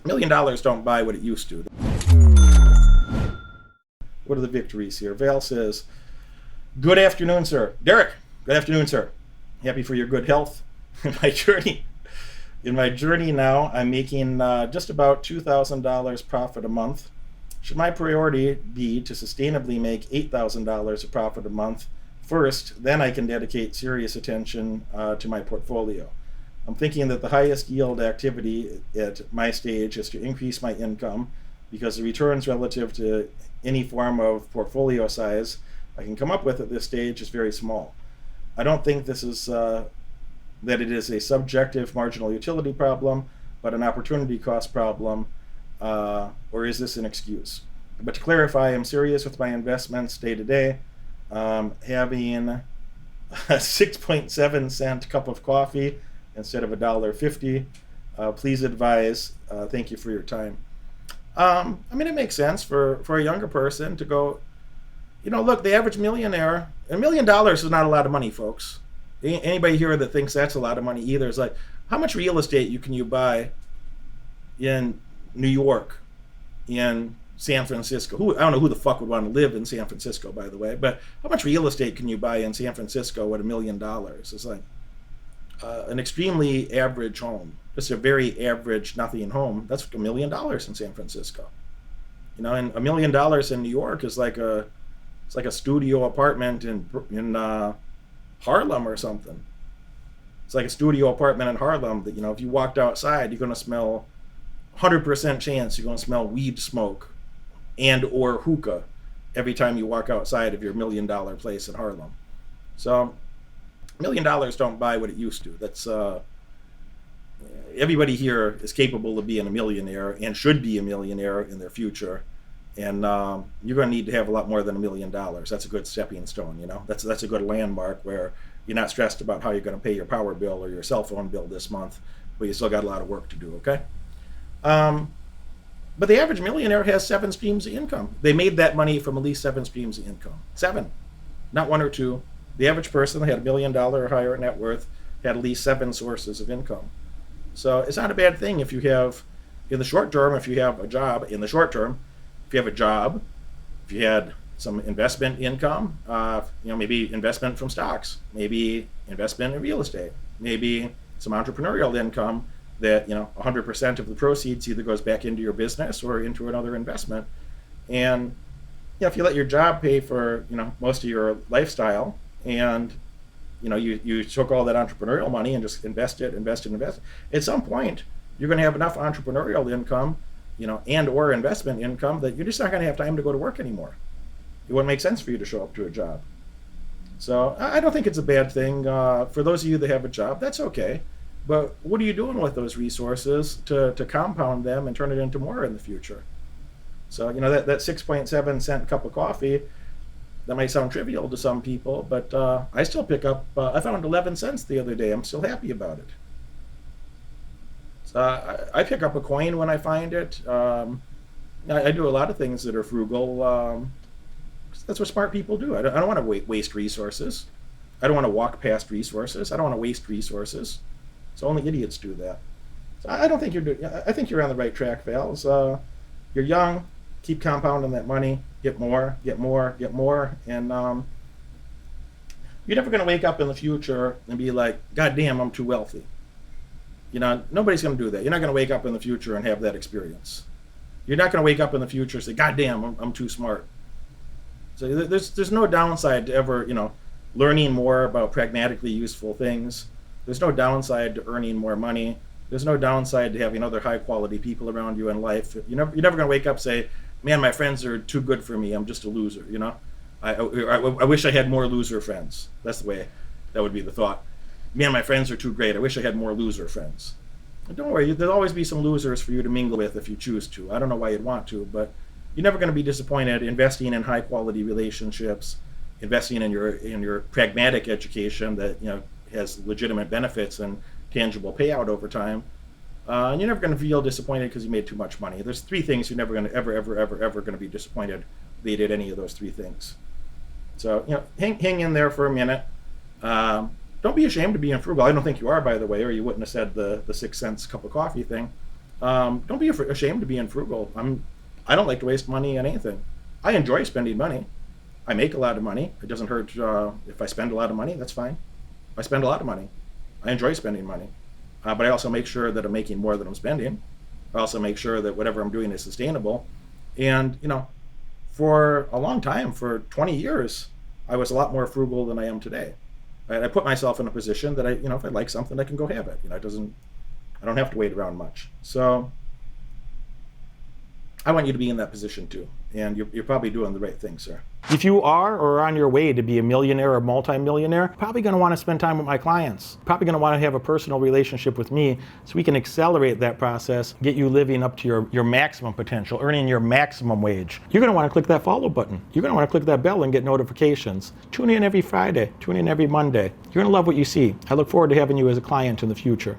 $1 million don't buy what it used to. What are the victories here? Val says, good afternoon, sir. Derek, good afternoon, sir. Happy for your good health. In my journey now, I'm making just about $2,000 profit a month. Should my priority be to sustainably make $8,000 of profit a month first, then I can dedicate serious attention to my portfolio. I'm thinking that the highest yield activity at my stage is to increase my income because the returns relative to any form of portfolio size I can come up with at this stage is very small. I don't think this is that it is a subjective marginal utility problem, but an opportunity cost problem, or is this an excuse? But to clarify, I'm serious with my investments day to day. Having a 6.7 cent cup of coffee instead of $1.50. Please advise. Thank you for your time. I mean, it makes sense for a younger person to go, look, the average millionaire, $1 million is not a lot of money, folks. Anybody here that thinks that's a lot of money either is like, how much real estate can you buy in New York, in San Francisco? I don't know who the fuck would want to live in San Francisco, by the way, but how much real estate can you buy in San Francisco at $1 million? It's like an extremely average home, just a very average nothing home. That's $1 million in San Francisco. And $1 million in New York is like a studio apartment in Harlem or something. It's like a studio apartment in Harlem that, if you walked outside, you're going to smell 100% chance you're going to smell weed smoke and or hookah every time you walk outside of your $1 million place in Harlem. So $1 million don't buy what it used to. That's everybody here is capable of being a millionaire and should be a millionaire in their future. And you're going to need to have a lot more than $1 million. That's a good stepping stone, That's a good landmark where you're not stressed about how you're going to pay your power bill or your cell phone bill this month, but you still got a lot of work to do, okay? But the average millionaire has 7 streams of income. They made that money from at least 7 streams of income. 7, not 1 or 2. The average person that had $1 million or higher net worth had at least 7 sources of income. So it's not a bad thing if you have, in the short term, if you have a job, if you have a job, if you had some investment income, maybe investment from stocks, maybe investment in real estate, maybe some entrepreneurial income that 100% of the proceeds either goes back into your business or into another investment. And if you let your job pay for most of your lifestyle, and you took all that entrepreneurial money and just invest it, at some point you're going to have enough entrepreneurial income and or investment income that you're just not going to have time to go to work anymore. It wouldn't make sense for you to show up to a job. So I don't think it's a bad thing. For those of you that have a job, that's okay. But what are you doing with those resources to compound them and turn it into more in the future? So, that 6.7 cent cup of coffee, that might sound trivial to some people, but I still pick up, I found 11 cents the other day. I'm still happy about it. So I pick up a coin when I find it. I do a lot of things that are frugal. That's what smart people do. I don't want to waste resources. I don't want to walk past resources. I don't want to waste resources. So only idiots do that. So I don't think I think you're on the right track, Val. You're young. Keep compounding that money. Get more, and you're never going to wake up in the future and be like, God damn, I'm too wealthy. Nobody's going to do that. You're not going to wake up in the future and have that experience. You're not going to wake up in the future and say, God damn, I'm too smart. So there's no downside to ever, learning more about pragmatically useful things. There's no downside to earning more money. There's no downside to having other high quality people around you in life. You're never going to wake up and say, man, my friends are too good for me. I'm just a loser, I wish I had more loser friends. That's the way, that would be the thought. Man, my friends are too great. I wish I had more loser friends. And don't worry, there'll always be some losers for you to mingle with if you choose to. I don't know why you'd want to, but you're never going to be disappointed investing in high quality relationships, investing in your pragmatic education that has legitimate benefits and tangible payout over time. And you're never going to feel disappointed because you made too much money. There's 3 things you're never going to ever going to be disappointed if they did any of those 3 things. So hang in there for a minute. Don't be ashamed of being frugal. I don't think you are, by the way, or you wouldn't have said the 6 cents cup of coffee thing. Don't be ashamed to be frugal. I don't like to waste money on anything. I enjoy spending money. I make a lot of money. It doesn't hurt if I spend a lot of money. That's fine. I spend a lot of money. I enjoy spending money. But I also make sure that I'm making more than I'm spending. I also make sure that whatever I'm doing is sustainable. And, for a long time, for 20 years, I was a lot more frugal than I am today. Right? I put myself in a position that if I like something, I can go have it. I don't have to wait around much. So I want you to be in that position too. And you're probably doing the right thing, sir. If you are or are on your way to be a millionaire or multimillionaire, probably going to want to spend time with my clients. Probably going to want to have a personal relationship with me so we can accelerate that process, get you living up to your maximum potential, earning your maximum wage. You're going to want to click that follow button. You're going to want to click that bell and get notifications. Tune in every Friday. Tune in every Monday. You're going to love what you see. I look forward to having you as a client in the future.